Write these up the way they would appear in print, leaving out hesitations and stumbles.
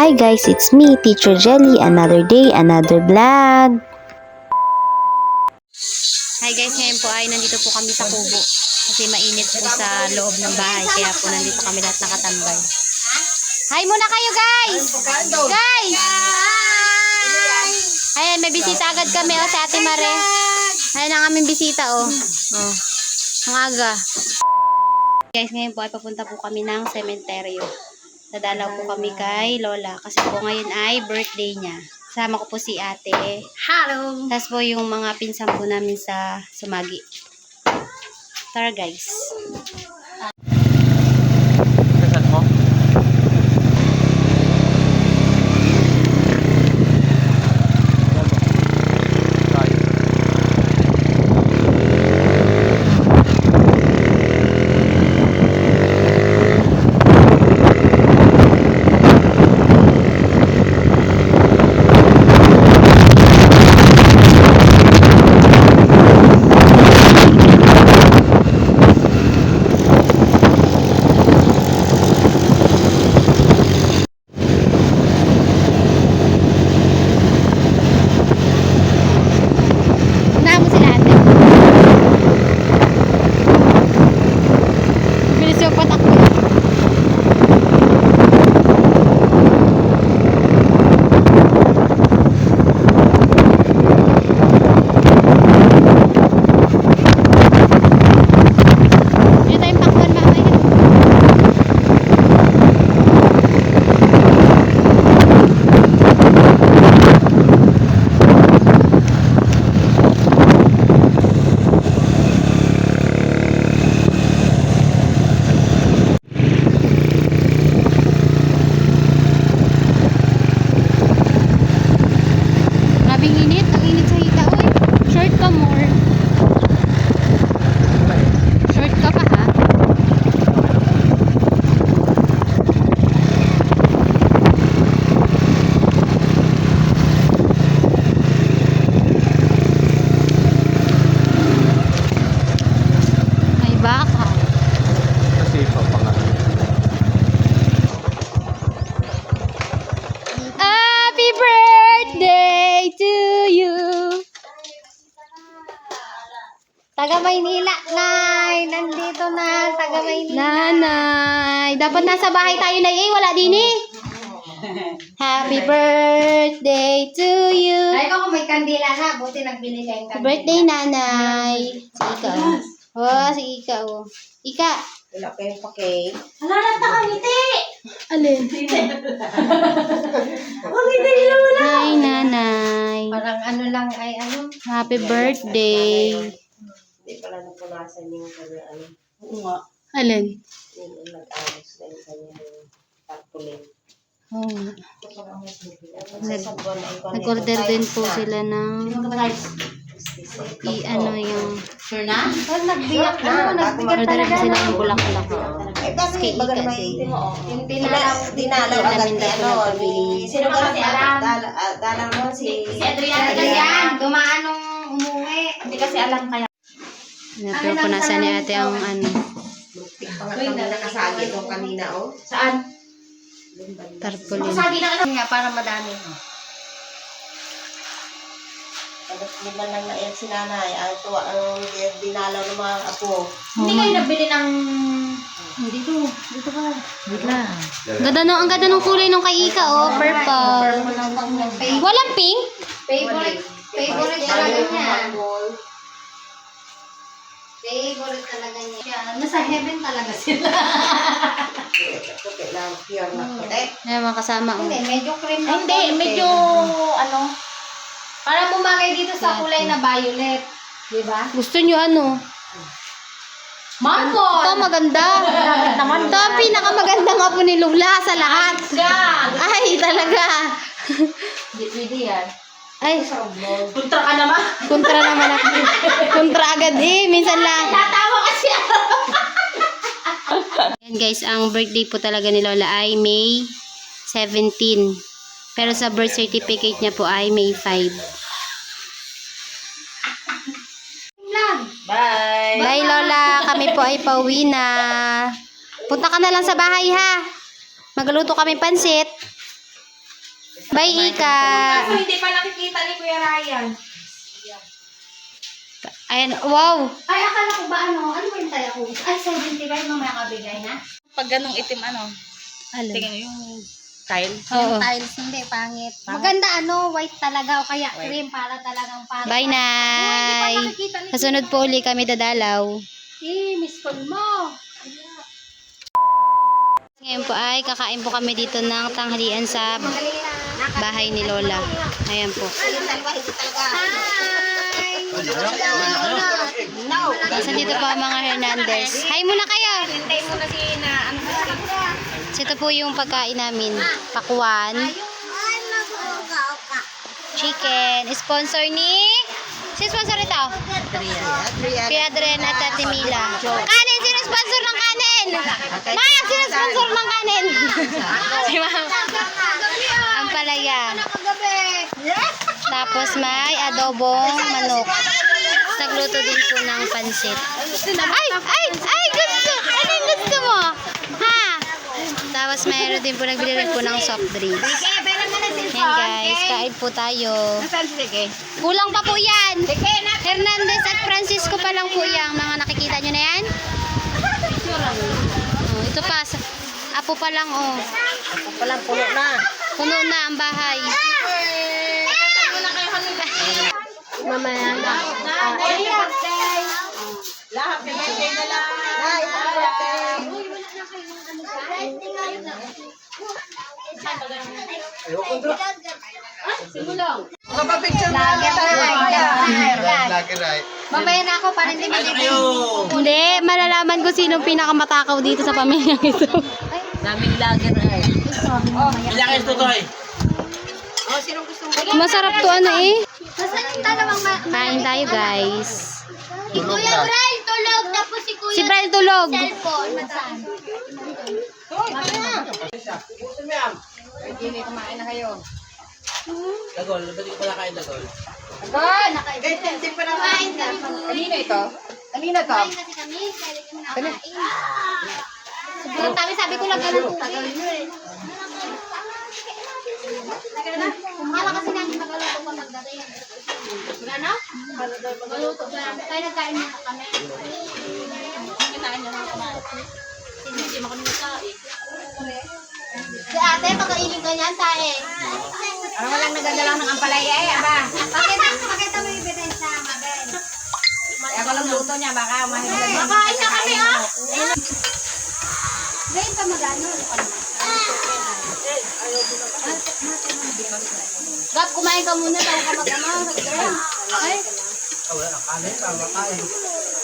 Hi guys, it's me, Teacher Jelly. Another day, another vlog. Hi guys, ngayon po ay nandito po kami sa kubo. Kasi mainit po sa loob ng bahay. Kaya po nandito kami lahat nakatambay. Hi muna kayo guys! Guys! Ayan, may bisita agad kami sa Ate Mare. Ayan ang aming bisita ang aga. Guys, ngayon po ay papunta po kami ng sementeryo. Dadalaw po kami kay Lola kasi po ngayon ay birthday niya. Sama ko po si ate. Hello! Tapos po yung mga pinsan po namin sa Sumagi. Tara guys. Pinsan mo? Taga Maynila, Nay. Nandito na, taga Maynila. Nanay, dapat nasa bahay tayo na wala din eh. Happy birthday to you. Nay, kung may kandila na, buti nagbili kayong kandila. Birthday nanay. Si Ika. Si Ika Ika. Wala kayong pa-cake. Wala na ngiti. Alin? Hi nanay. Parang ano lang ay ano. Happy birthday. Hindi pala napunasan yung kanya Oo nga. Alin? yung nag-ayos na yung kanyang tarpaulin. Oo. Nag- Nag-order din po sila ng ano yung Sure na? Nagbiyak na. Nagbiyak order talaga. sila ng bulaklak. Kay Ika din. Yung dinalaw agad ni sino ba si Alam? Dalaw mo si Adriana kasi yan. Dumaan nung umuwi. Hindi kasi alam kaya. Napupunasan ni ate ang ano. Uy, nakasagi itong kanina, oh. Saan? Tarpaulin. Masagi na kasi nga para madami. Tapos lima lang na yan si nanay. Ang tuwa, ang dinalaw ng mga apo. Hindi kayo nabili ng... Dito ka. Wait lang. Ang ganda ng kulay nung kay Ika, purple. Walang pink? Favorite talaga niya. Favorite talaga niya. Nasa heaven talaga sila. Puti lang, pure na puti. Ay, mga kasama. Hindi, medyo cream lang. Hindi, medyo ano... Para bumagay dito sa kulay na violet. Diba? Gusto nyo ano? Maple! Ito maganda. naman Ito ang pinakamaganda nga po ni Lola sa lahat. God! Ay, talaga. Hindi pwede yan. Ay, Kontra ka naman. kontra naman ako. Kontra agad eh. Minsan lang. Tatawa kasi ako. Ayan guys, ang birthday po talaga ni Lola ay May 17. Pero sa birth certificate niya po ay May 5. Bye! Bye Lola, kami po ay pauwi na. Punta ka na lang sa bahay ha. Magluto kami pansit. Bye, Ika. Kaso hindi pa nakikita ni Kuya Ryan. Ayan, wow. Ay, akala ko ba ano? Ano ba yung taya ko? Ay, 75 mamaya kabigay na. Pag ganong itim ano, Alam. tingin yung tile. Oo. Tiles, hindi, pangit. Maganda white talaga o kaya cream para talagang pangit. Bye, Nay. Nakikita ni Sa sunod po uli kami dadalaw. miss call mo. Ngayon po ay kakain po kami dito ng tanghalian sa bahay ni Lola. Ayan po. Tapos dito po ang mga Hernandez. Hi muna kayo! Hintay mo na si na ano ba? So, ito po yung pagkain namin. Pakwan. Chicken. Sponsor ni... Si sponsor ito? Kuya Adrian at Ate Mila. Kanin! Sino sponsor ng kanin? Ma! Sino sponsor ng kanin? Si Ma'am. Ang palaya. Tapos may adobong manok. Nagluto din po ng pansit. Ay! Ay! Ay! Gusto! Ano yung gusto mo? Ha? Tapos mayroon din po, nagbili rin po ng soft drinks. Yan guys, kain po tayo. Nasaan si Sige? Kulang pa po yan. Hernandez at Francisco pa lang po yan. Mga nakikita nyo na yan? Oh, ito pa. Apo pa lang oh. Walang puno na. Puno na ang bahay. Mamaya na. Lahat ng birthday na lang. Ay, happy birthday. Mamaya na ako para hindi Hindi, malalaman ko sinong pinakamatakaw dito sa pamilyang ito. Daming lager ay. Ilang ito to eh? Masarap to ano eh. Nasaan yung dalawang Kain tayo guys. Si Kuya Brian tulog tapos si Kuya Si Brian tulog. cellphone. Nasaan? Dagol, ba't ko pala kain dagol? Kumain kami. Kanino ito? Kanino to? Kumain kasi kami. Kaya hindi mo nakakain. Sobrang tabi, sabi ko lang ganun tubig. Kumala kasi namin magaluto pa magdating. Wala na? Magaluto pa namin. Kaya nagkain muna kami. Kinain niya mga kumain. Hindi mo kami nagkain. Si ate, pagkainin ka niyan, tae. Ano walang nagdadala ng ampalaya eh, aba? Pakita mo yung ebidensya, Mabel. Kaya ko lang luto niya, baka mahilig. Makain na kami, ah! Ngayon ka magano? Gap, kumain ka muna, tayo ka mag-ama. Ay,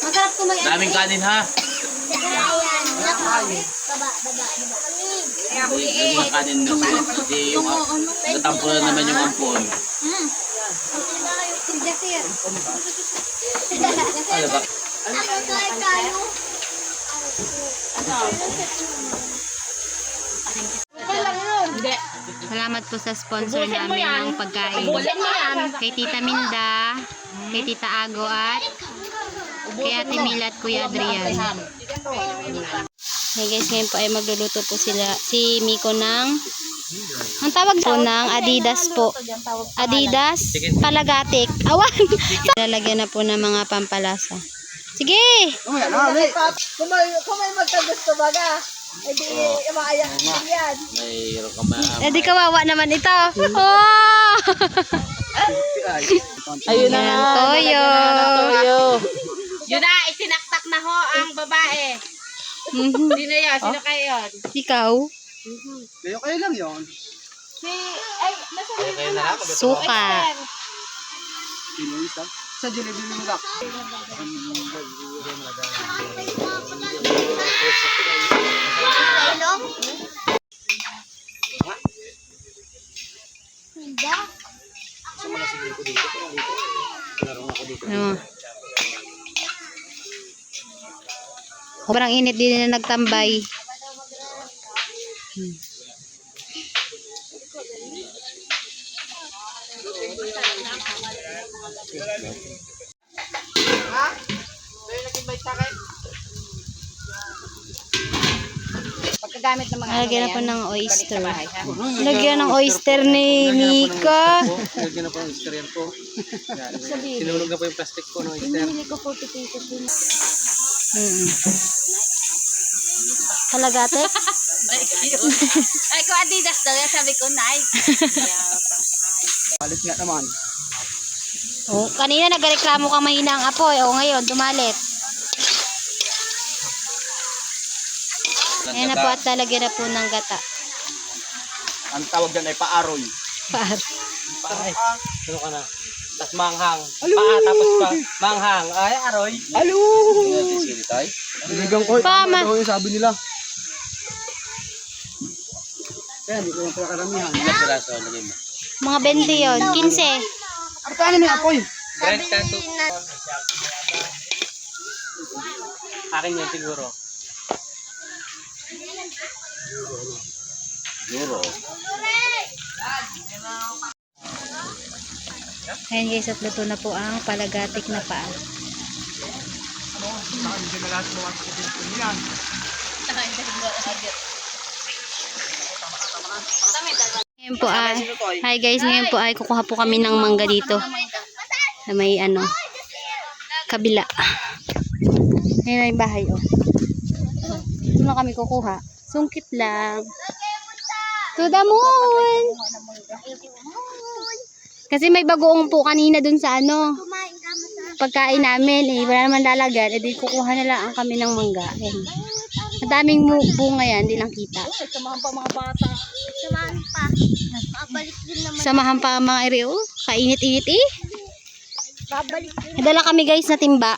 masarap kumain. Daming kanin ha. Baba. Yung mga kanin nung hindi yung natampulan naman yung ampon. Si Jasir. Ano ba? Salamat po sa sponsor namin ng pagkain. Kay Tita Minda, kay Tita Ago at kay Ate Mila at Kuya Adrian. Hey guys, ngayon po ay magluluto po si Miko ng ang tawag po ng Adidas po. Adidas Palagatik. Awan! Lalagyan na po ng mga pampalasa. Sige! Kung may magkagusto baga, edi maayak din yan. Mayroon ka ma... Eh di kawawa naman ito. Oh! Ayun na Yan, toyo. Yun na, itinaktak na ho ang babae. Mhm. Sino yan? Sino kayo yun? Ikaw? Kayo lang yun. Kayo na lang. Suka. Sa Jollibee mo ka. Ano? Sobrang init din na nagtambay. pagkagamit ng mga Lagyan na ano po yan. ng oyster. Balik sa bahay, ha? Lagyan ng oyster ni Mika. Lagyan na po ng oyster yan po. Sinulog na po yung plastic po ng oyster. Talaga, te? Ay, kung Adidas daw, yan, sabi ko, nice. Palit nga naman. Oh, kanina nagreklamo ka mahina ang apoy. Oh, ngayon, dumalit. Ayan na po at lalagyan na po ng gata. Ang tawag dyan ay paaroy. Par. Ano ka na? Tapos manghang. Paa tapos pa. Manghang. Ay, aroy. Alo! Niligang ko. Pama. Ano yung sabi nila? Kaya hindi ko lang pala karamihan. Mga 20 yun. 15. Artano na apoy. Bread kaso. Akin yan siguro. Siguro. Ayan guys, at luto na po ang palagatik na paa. Ngayon po ay, hi guys, ngayon po ay kukuha po kami ng mangga dito. Na may ano, kabila. Ayan ay bahay oh. Dito na kami kukuha. Sungkit lang. To the moon! Kasi may bagoong po kanina dun sa ano, pagkain namin eh, wala naman lalagyan, edi kukuha na lang kami ng mangga. Ayan. Madaming bunga yan, hindi lang kita. Samahan pa mga bata. Samahan pa. Babalik din naman. Samahan pa ang mga ere, oh. Kainit-init eh. Babalik din. Nadala kami guys na timba.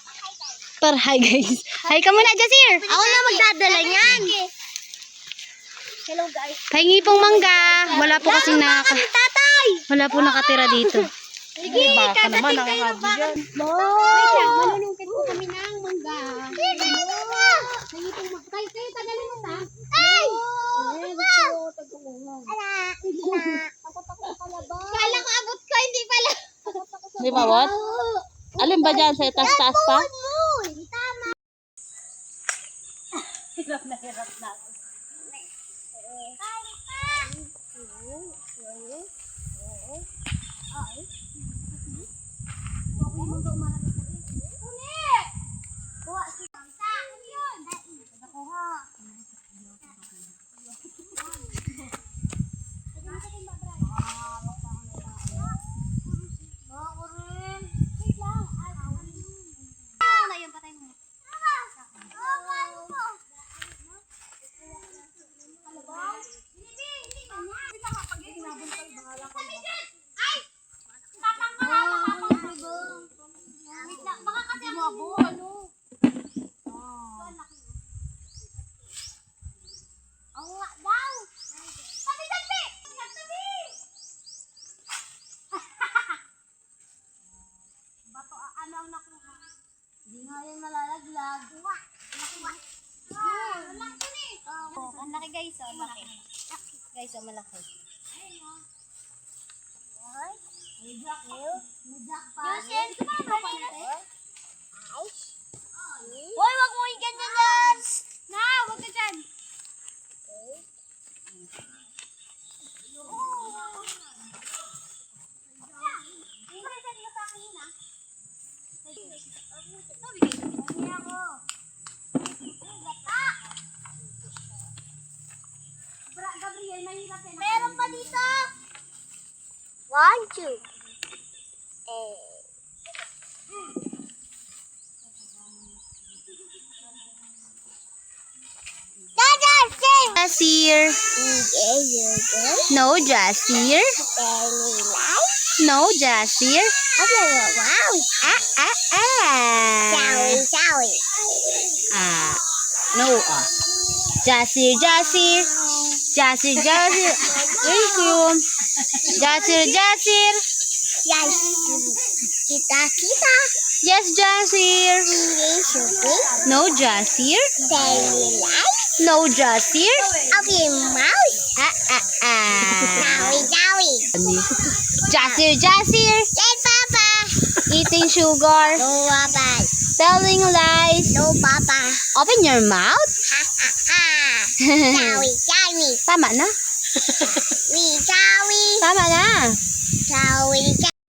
Par, hi guys. Hi ka muna, Jasir. Ako na magdadala niyan. Hello guys. Pahingi pong mangga. Wala po kasing Tatay! wala po nakatira dito. Sige, baka naman ang habi dyan. Wait lang, malulungkit po kami ng mangga. Sige, kayo tagalin mo ta. Ay! Kala ko abot ko, hindi pala. Di ba, what? Alin ba dyan? Sa taas-taas pa? Tama. Hindi nga yan malalaglag. Ang laki guys, oh, laki. Guys, oh, malaki. Yusin, kumano pa natin? Hoy, wag mo ganyan yan! Na, wag ka dyan! Meron pa dito! 1, 2. Jasir. No, Jasir. No, Jasir. No, Jasir, Jasir. Jasir, Jasir. Thank you. Jasir, Jasir. Kita. Yes, Jasir. No, Jasir. No, Jasir. Mouse. Jasir, Jasir. Yes, Papa. Eating sugar. No, Papa. Telling lies. No, Papa. Open your mouth. Chawi, chawi. Tama na. Chawi. Tama na. Chawi, chawi.